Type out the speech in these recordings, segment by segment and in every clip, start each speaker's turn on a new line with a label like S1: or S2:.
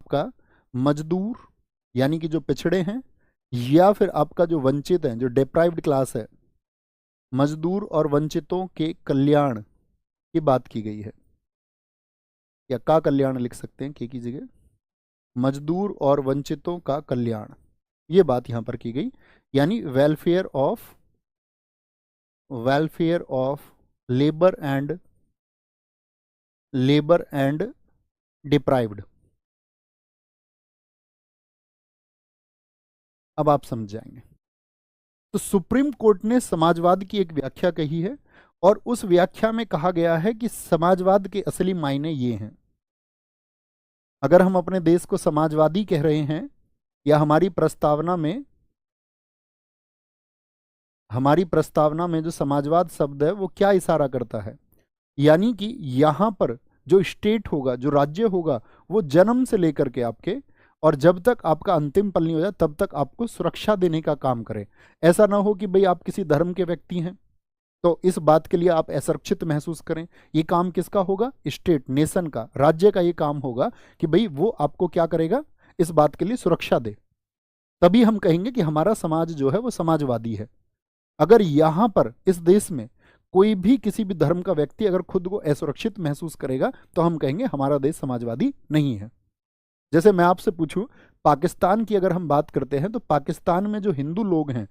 S1: आपका मजदूर यानी कि जो पिछड़े हैं, या फिर आपका जो वंचित है, जो डिप्राइव्ड क्लास है, मजदूर और वंचितों के कल्याण की बात की गई है। या का कल्याण लिख सकते हैं के की जगह, मजदूर और वंचितों का कल्याण, ये बात यहां पर की गई। यानी welfare of labour and deprived. अब आप समझ जाएंगे। तो सुप्रीम कोर्ट ने समाजवाद की एक व्याख्या कही है, और उस व्याख्या में कहा गया है कि समाजवाद के असली मायने ये हैं। अगर हम अपने देश को समाजवादी कह रहे हैं, या हमारी प्रस्तावना में जो समाजवाद शब्द है वो क्या इशारा करता है, यानी कि यहां पर जो स्टेट होगा, जो राज्य होगा, वो जन्म से लेकर के आपके, और जब तक आपका अंतिम पल नहीं हो जाए तब तक आपको सुरक्षा देने का काम करे। ऐसा ना हो कि भाई आप किसी धर्म के व्यक्ति हैं तो इस बात के लिए आप असुरक्षित महसूस करें। ये काम किसका होगा? स्टेट, नेशन का, राज्य का ये काम होगा कि भाई वो आपको क्या करेगा, इस बात के लिए सुरक्षा दे। तभी हम कहेंगे कि हमारा समाज जो है वो समाजवादी है। अगर यहां पर इस देश में कोई भी किसी भी धर्म का व्यक्ति अगर खुद को असुरक्षित महसूस करेगा तो हम कहेंगे हमारा देश समाजवादी नहीं है। जैसे मैं आपसे पूछूं, पाकिस्तान की अगर हम बात करते हैं तो पाकिस्तान में जो हिंदू लोग हैं,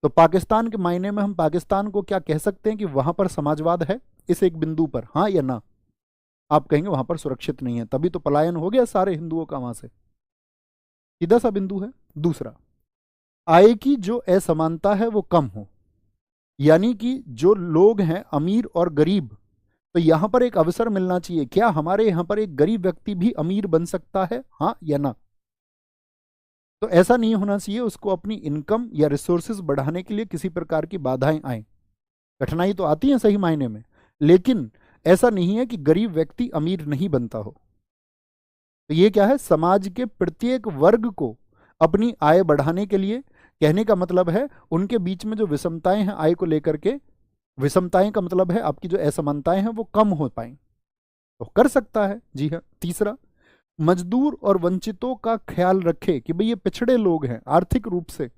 S1: तो पाकिस्तान के मायने में हम पाकिस्तान को क्या कह सकते हैं कि वहां पर समाजवाद है इस एक बिंदु पर, हाँ या ना? आप कहेंगे वहां पर सुरक्षित नहीं है, तभी तो पलायन हो गया सारे हिंदुओं का वहां से। सीधा सा बिंदु है। दूसरा, आय की जो असमानता है वो कम हो, यानी कि जो लोग हैं अमीर और गरीब, तो यहां पर एक अवसर मिलना चाहिए। क्या हमारे यहां पर एक गरीब व्यक्ति भी अमीर बन सकता है, हाँ या ना? तो ऐसा नहीं होना चाहिए उसको अपनी इनकम या रिसोर्सेज बढ़ाने के लिए किसी प्रकार की बाधाएं आए। कठिनाई तो आती है सही मायने में, लेकिन ऐसा नहीं है कि गरीब व्यक्ति अमीर नहीं बनता हो। तो ये क्या है, समाज के प्रत्येक वर्ग को अपनी आय बढ़ाने के लिए, कहने का मतलब है उनके बीच में जो विषमताएं हैं आय को लेकर के, विषमताएं का मतलब है आपकी जो असमानताएं हैं वो कम हो पाए, तो कर सकता है। जी हाँ। तीसरा, मजदूर और वंचितों का ख्याल रखे कि भाई ये पिछड़े लोग हैं, आर्थिक रूप से,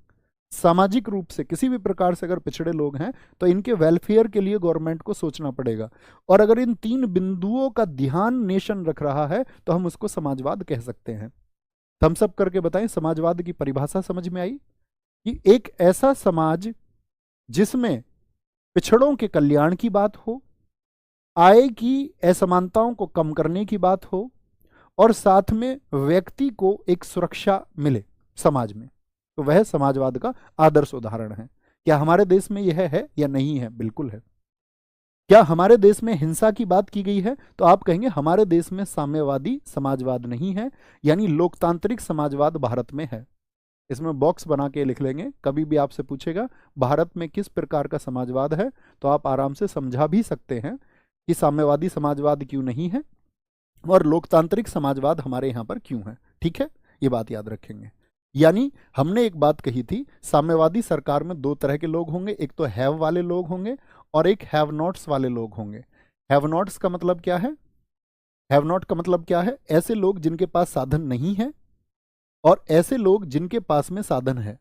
S1: सामाजिक रूप से, किसी भी प्रकार से अगर पिछड़े लोग हैं तो इनके वेलफेयर के लिए गवर्नमेंट को सोचना पड़ेगा। और अगर इन तीन बिंदुओं का ध्यान नेशन रख रहा है तो हम उसको समाजवाद कह सकते हैं। थम्स अप करके बताएं, समाजवाद की परिभाषा समझ में आई? कि एक ऐसा समाज जिसमें पिछड़ों के कल्याण की बात हो, आय की असमानताओं को कम करने की बात हो, और साथ में व्यक्ति को एक सुरक्षा मिले समाज में, तो वह समाजवाद का आदर्श उदाहरण है। क्या हमारे देश में यह है या नहीं है? बिल्कुल है। क्या हमारे देश में हिंसा की बात की गई है? तो आप कहेंगे हमारे देश में साम्यवादी समाजवाद नहीं है, यानी लोकतांत्रिक समाजवाद भारत में है। इसमें बॉक्स बना के लिख लेंगे, कभी भी आपसे पूछेगा भारत में किस प्रकार का समाजवाद है, तो आप आराम से समझा भी सकते हैं कि साम्यवादी समाजवाद क्यों नहीं है और लोकतांत्रिक समाजवाद हमारे यहाँ पर क्यों है। ठीक है, ये बात याद रखेंगे। यानी हमने एक बात कही थी, साम्यवादी सरकार में दो तरह के लोग होंगे, एक तो हैव वाले लोग होंगे और एक हैव नॉट्स वाले लोग होंगे। हैव नॉट्स का मतलब क्या है? हैव नॉट का मतलब क्या है? ऐसे लोग जिनके पास साधन नहीं है और ऐसे लोग जिनके पास में साधन है।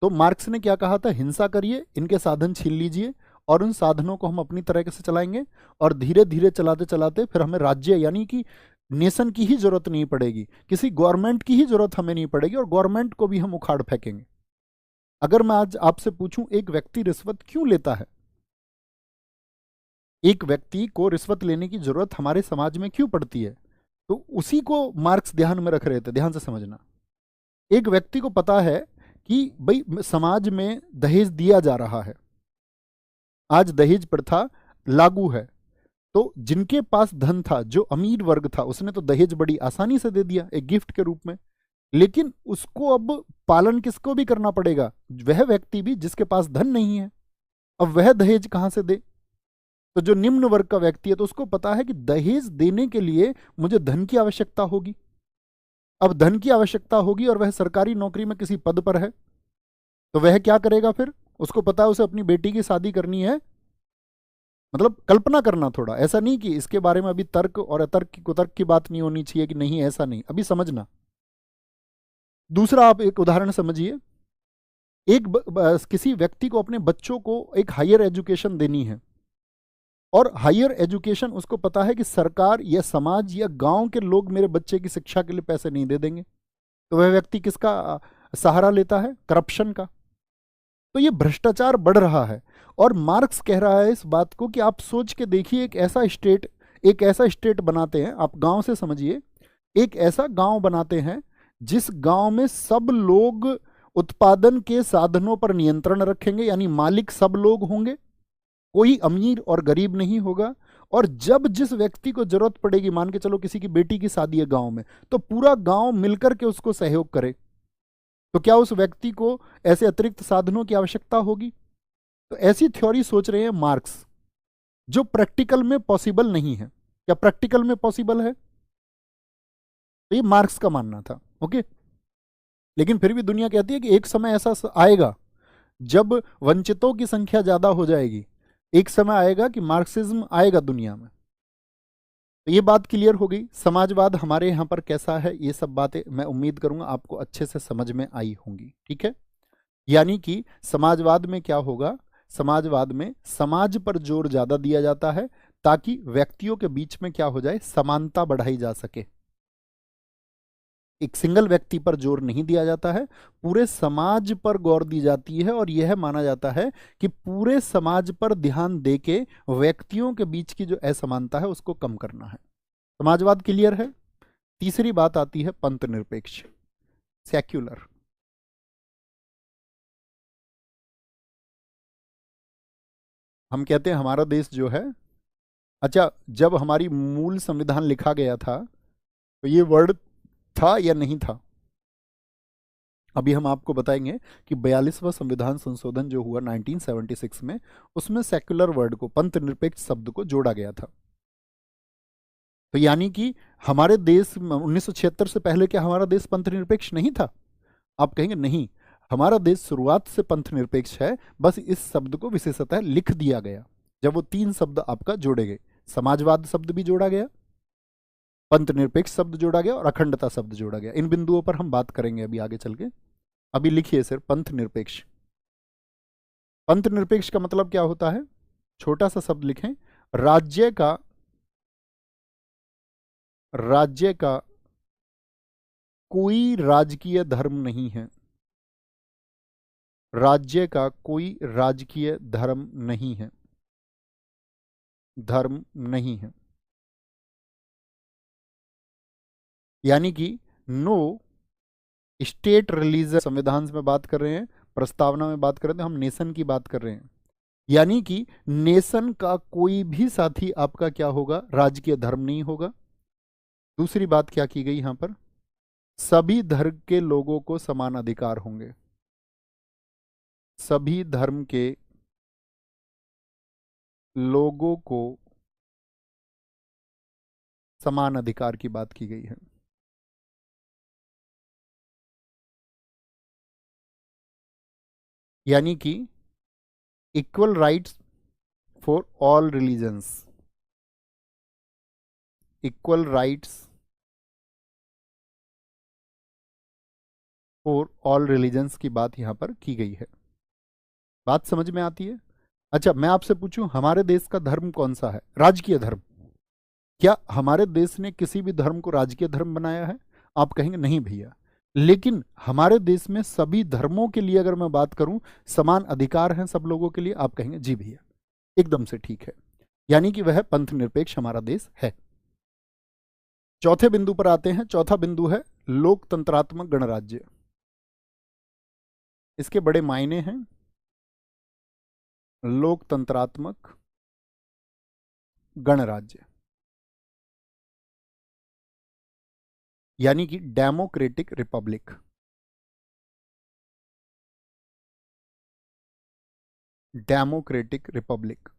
S1: तो मार्क्स ने क्या कहा था? हिंसा करिए, इनके साधन छीन लीजिए और उन साधनों को हम अपनी तरह से चलाएंगे, और धीरे धीरे चलाते चलाते फिर हमें राज्य यानी कि नेशन की ही जरूरत नहीं पड़ेगी, किसी गवर्नमेंट की ही जरूरत हमें नहीं पड़ेगी, और गवर्नमेंट को भी हम उखाड़ फेंकेंगे। अगर मैं आज आपसे पूछूं एक व्यक्ति रिश्वत क्यों लेता है, एक व्यक्ति को रिश्वत लेने की जरूरत हमारे समाज में क्यों पड़ती है, तो उसी को मार्क्स ध्यान में रख रहे थे। ध्यान से समझना, एक व्यक्ति को पता है कि भाई समाज में दहेज दिया जा रहा है, आज दहेज प्रथा लागू है, तो जिनके पास धन था, जो अमीर वर्ग था, उसने तो दहेज बड़ी आसानी से दे दिया एक गिफ्ट के रूप में। लेकिन उसको अब पालन किसको भी करना पड़ेगा, वह व्यक्ति भी जिसके पास धन नहीं है। अब वह दहेज कहां से दे? तो जो निम्न वर्ग का व्यक्ति है तो उसको पता है कि दहेज देने के लिए मुझे धन की आवश्यकता होगी। अब धन की आवश्यकता होगी और वह सरकारी नौकरी में किसी पद पर है, तो वह क्या करेगा? फिर उसको पता है उसे अपनी बेटी की शादी करनी है मतलब कल्पना करना थोड़ा, ऐसा नहीं कि इसके बारे में अभी तर्क और अतर्क की कुतर्क की बात नहीं होनी चाहिए कि नहीं ऐसा नहीं, अभी समझना। दूसरा, आप एक उदाहरण समझिए। किसी व्यक्ति को अपने बच्चों को एक हायर एजुकेशन देनी है, और हायर एजुकेशन उसको पता है कि सरकार या समाज या गांव के लोग मेरे बच्चे की शिक्षा के लिए पैसे नहीं दे देंगे, तो वह व्यक्ति किसका सहारा लेता है? करप्शन का। तो ये भ्रष्टाचार बढ़ रहा है, और मार्क्स कह रहा है इस बात को कि आप सोच के देखिए, एक ऐसा स्टेट बनाते हैं, आप गांव से समझिए, एक ऐसा गांव बनाते हैं जिस गांव में सब लोग उत्पादन के साधनों पर नियंत्रण रखेंगे, यानी मालिक सब लोग होंगे, कोई अमीर और गरीब नहीं होगा। और जब जिस व्यक्ति को जरूरत पड़ेगी, मान के चलो किसी की बेटी की शादी है गांव में, तो पूरा गांव मिलकर के उसको सहयोग करे, तो क्या उस व्यक्ति को ऐसे अतिरिक्त साधनों की आवश्यकता होगी? तो ऐसी थ्योरी सोच रहे हैं मार्क्स, जो प्रैक्टिकल में पॉसिबल नहीं है। क्या प्रैक्टिकल में पॉसिबल है? तो ये मार्क्स का मानना था, ओके। लेकिन फिर भी दुनिया कहती है कि एक समय ऐसा आएगा जब वंचितों की संख्या ज्यादा हो जाएगी, एक समय आएगा कि मार्क्सिज्म आएगा दुनिया में। तो ये बात क्लियर हो गई। समाजवाद हमारे यहाँ पर कैसा है, ये सब बातें मैं उम्मीद करूंगा आपको अच्छे से समझ में आई होंगी, ठीक है। यानी कि समाजवाद में क्या होगा, समाजवाद में समाज पर जोर ज्यादा दिया जाता है, ताकि व्यक्तियों के बीच में क्या हो जाए, समानता बढ़ाई जा सके। एक सिंगल व्यक्ति पर जोर नहीं दिया जाता है, पूरे समाज पर गौर दी जाती है, और यह माना जाता है कि पूरे समाज पर ध्यान देके व्यक्तियों के बीच की जो असमानता है उसको कम करना है। समाजवाद क्लियर है। तीसरी बात आती है पंथ निरपेक्ष, सेक्युलर। हम कहते हैं हमारा देश जो है, अच्छा, जब हमारी मूल संविधान लिखा गया था तो ये वर्ड था या नहीं था? अभी हम आपको बताएंगे कि 42वां संविधान संशोधन जो हुआ 1976 में, उसमें सेक्युलर वर्ड को, पंथ निरपेक्ष शब्द को जोड़ा गया था। तो यानी कि हमारे देश में 1976 से पहले क्या हमारा देश पंथ निरपेक्ष नहीं था? आप कहेंगे नहीं, हमारा देश शुरुआत से पंथ निरपेक्ष है, बस इस शब्द को विशेषतः लिख दिया गया जब वो तीन शब्द आपका जोड़े गए। समाजवाद शब्द भी जोड़ा गया, पंथ निरपेक्ष शब्द जोड़ा गया, और अखंडता शब्द जोड़ा गया। इन बिंदुओं पर हम बात करेंगे अभी आगे चल के। अभी लिखिए सिर्फ पंथ निरपेक्ष। पंथ निरपेक्ष का मतलब क्या होता है? छोटा सा शब्द लिखें, राज्य का, राज्य का कोई राजकीय धर्म नहीं है, राज्य का कोई राजकीय धर्म नहीं है, धर्म नहीं है। यानी कि नो स्टेट रिलीजन, संविधान में बात कर रहे हैं, प्रस्तावना में बात कर रहे हैं, हम नेशन की बात कर रहे हैं। यानी कि नेशन का कोई भी साथी आपका क्या होगा, राजकीय धर्म नहीं होगा। दूसरी बात क्या की गई यहां पर, सभी धर्म के लोगों को समान अधिकार होंगे, सभी धर्म के लोगों को समान अधिकार की बात की गई है। यानी कि equal rights for all religions, equal rights for all religions की बात यहां पर की गई है। बात समझ में आती है? अच्छा, मैं आपसे पूछूं, हमारे देश का धर्म कौन सा है, राजकीय धर्म? क्या हमारे देश ने किसी भी धर्म को राजकीय धर्म बनाया है? आप कहेंगे नहीं भैया, लेकिन हमारे देश में सभी धर्मों के लिए अगर मैं बात करूं, समान अधिकार हैं सब लोगों के लिए। आप कहेंगे जी भैया, एकदम से ठीक है। यानी कि वह पंथ निरपेक्ष हमारा देश है। चौथे बिंदु पर आते हैं। चौथा बिंदु है लोकतंत्रात्मक गणराज्य। इसके बड़े मायने हैं। लोकतंत्रात्मक गणराज्य यानी कि डेमोक्रेटिक रिपब्लिक, डेमोक्रेटिक रिपब्लिक।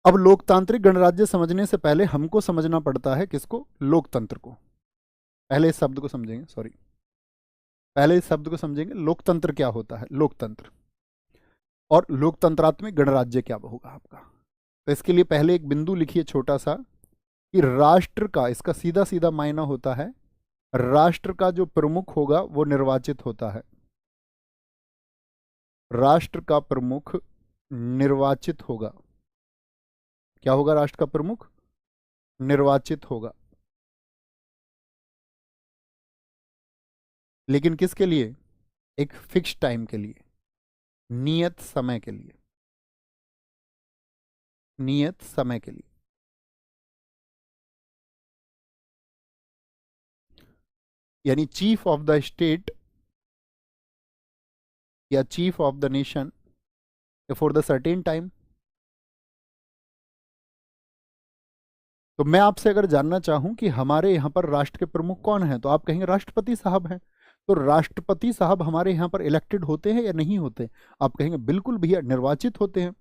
S1: अब लोकतांत्रिक गणराज्य समझने से पहले हमको समझना पड़ता है किसको, लोकतंत्र को। पहले इस शब्द को समझेंगे, सॉरी, पहले इस शब्द को समझेंगे, लोकतंत्र क्या होता है। लोकतंत्र, और लोकतंत्रात्मक गणराज्य क्या होगा आपका। तो इसके लिए पहले एक बिंदु लिखिए छोटा सा कि राष्ट्र का, इसका सीधा सीधा मायना होता है राष्ट्र का जो प्रमुख होगा वो निर्वाचित होता है। राष्ट्र का प्रमुख निर्वाचित होगा। क्या होगा? राष्ट्र का प्रमुख निर्वाचित होगा। लेकिन किसके लिए? एक फिक्स टाइम के लिए, नियत समय के लिए, नियत समय के लिए। यानी चीफ ऑफ द स्टेट या chief of the nation for the certain time. तो मैं आपसे अगर जानना चाहूं कि हमारे यहां पर राष्ट्र के प्रमुख कौन हैं, तो आप कहेंगे राष्ट्रपति साहब हैं। तो राष्ट्रपति साहब हमारे यहां पर इलेक्टेड होते हैं या नहीं होते? आप कहेंगे बिल्कुल भैया, निर्वाचित होते हैं।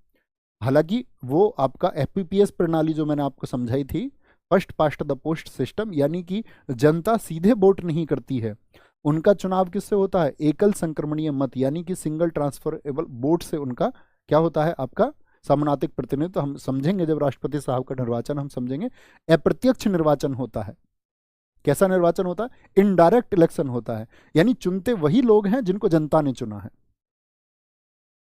S1: हालांकि वो आपका एफपीपीएस प्रणाली जो मैंने आपको समझाई थी, first past the post system, यानी कि जनता सीधे वोट नहीं करती है, उनका चुनाव किससे होता है? एकल संक्रमणीय मत, यानी कि सिंगल ट्रांसफरेबल वोट से उनका क्या होता है? आपका समानुपातिक प्रतिनिधित्व। तो हम समझेंगे जब राष्ट्रपति साहब का निर्वाचन हम समझेंगे। अप्रत्यक्ष निर्वाचन होता है। कैसा निर्वाचन होता है? इनडायरेक्ट इलेक्शन होता है, यानी चुनते वही लोग हैं जिनको जनता ने चुना है।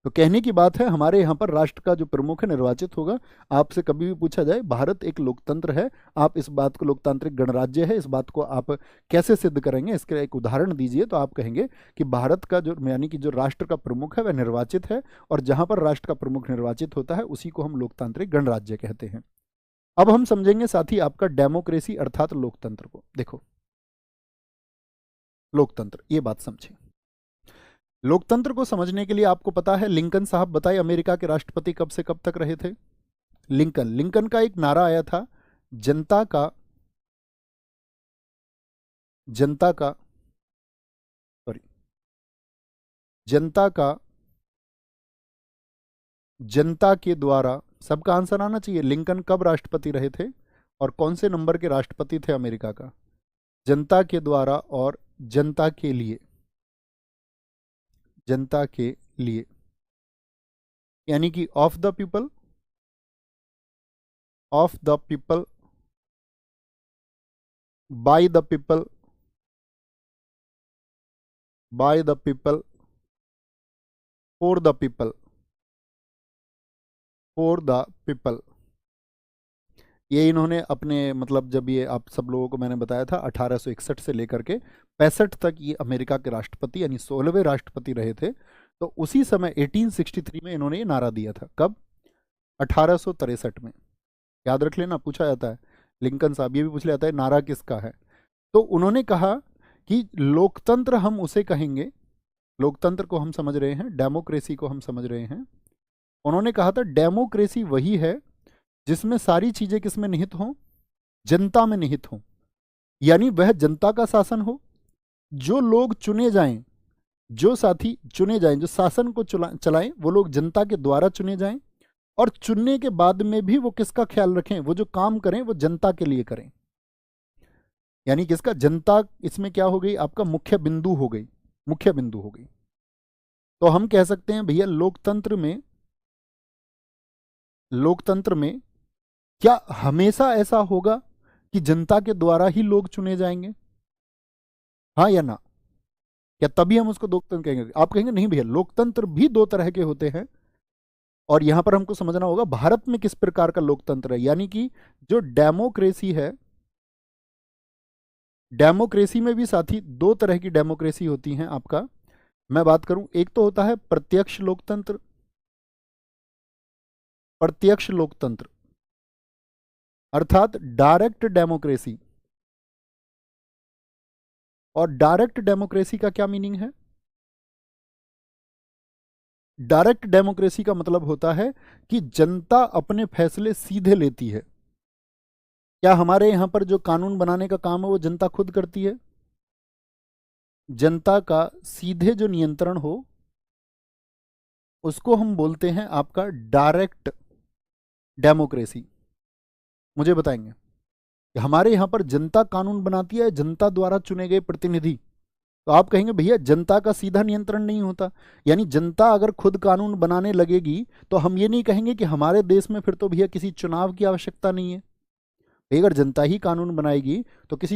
S1: तो कहने की बात है हमारे यहाँ पर राष्ट्र का जो प्रमुख है निर्वाचित होगा। आपसे कभी भी पूछा जाए भारत एक लोकतंत्र है, आप इस बात को, लोकतांत्रिक गणराज्य है, इस बात को आप कैसे सिद्ध करेंगे, इसके एक उदाहरण दीजिए। तो आप कहेंगे कि भारत का जो, यानी कि जो राष्ट्र का प्रमुख है वह निर्वाचित है, और जहां पर राष्ट्र का प्रमुख निर्वाचित होता है उसी को हम लोकतांत्रिक गणराज्य कहते हैं। अब हम समझेंगे साथी आपका डेमोक्रेसी अर्थात लोकतंत्र को। देखो, लोकतंत्र, ये बात समझे। लोकतंत्र को समझने के लिए आपको पता है लिंकन साहब बताए अमेरिका के राष्ट्रपति कब से कब तक रहे थे? लिंकन, लिंकन का एक नारा आया था, जनता का, जनता का, सॉरी, जनता का, जनता के द्वारा। सबका आंसर आना चाहिए। लिंकन कब राष्ट्रपति रहे थे और कौन से नंबर के राष्ट्रपति थे अमेरिका का? जनता के द्वारा और जनता के लिए, जनता के लिए, यानी कि of the people, of the people, by the people, by the people, for the people, for the people. ये इन्होंने अपने, मतलब जब ये आप सब लोगों को मैंने बताया था 1861 से लेकर के 65 तक ये अमेरिका के राष्ट्रपति यानी 16वें राष्ट्रपति रहे थे। तो उसी समय 1863 में इन्होंने ये नारा दिया था। कब? 1863 में। याद रख लेना, पूछा जाता है। लिंकन साहब, ये भी पूछ लिया जाता है नारा किसका है। तो उन्होंने कहा कि लोकतंत्र हम उसे कहेंगे, लोकतंत्र को हम समझ रहे हैं, डेमोक्रेसी को हम समझ रहे हैं। उन्होंने कहा था डेमोक्रेसी वही है जिसमें सारी चीजें किसमें निहित हों? जनता में निहित हों। यानी वह जनता का शासन हो, जो लोग चुने जाएं, जो साथी चुने जाएं, जो शासन को चलाएं, वो लोग जनता के द्वारा चुने जाएं, और चुनने के बाद में भी वो किसका ख्याल रखें? वो जो काम करें वो जनता के लिए करें। यानी किसका? जनता इसमें क्या हो गई? आपका मुख्य बिंदु हो गई, मुख्य बिंदु हो गई। तो हम कह सकते हैं भैया लोकतंत्र में, लोकतंत्र में क्या हमेशा ऐसा होगा कि जनता के द्वारा ही लोग चुने जाएंगे? हाँ या ना? क्या तभी हम उसको लोकतंत्र कहेंगे? आप कहेंगे नहीं भैया, लोकतंत्र भी दो तरह के होते हैं, और यहां पर हमको समझना होगा भारत में किस प्रकार का लोकतंत्र है। यानी कि जो डेमोक्रेसी है, डेमोक्रेसी में भी साथी दो तरह की डेमोक्रेसी होती हैं आपका। मैं बात करूं, एक तो होता है प्रत्यक्ष लोकतंत्र, प्रत्यक्ष लोकतंत्र अर्थात डायरेक्ट डेमोक्रेसी। और डायरेक्ट डेमोक्रेसी का क्या मीनिंग है? डायरेक्ट डेमोक्रेसी का मतलब होता है कि जनता अपने फैसले सीधे लेती है। क्या हमारे यहां पर जो कानून बनाने का काम है वो जनता खुद करती है? जनता का सीधे जो नियंत्रण हो उसको हम बोलते हैं आपका डायरेक्ट डेमोक्रेसी। मुझे बताएंगे कि हमारे यहां पर जनता कानून बनाती है, जनता द्वारा चुने गए प्रतिनिधि? तो आप कहेंगे भैया जनता का सीधा नियंत्रण नहीं होता, यानी जनता अगर खुद कानून बनाने लगेगी तो हम ये नहीं कहेंगे कि हमारे देश में फिर तो भैया किसी चुनाव की आवश्यकता नहीं है। अगर जनता ही कानून बनाएगी तो किसी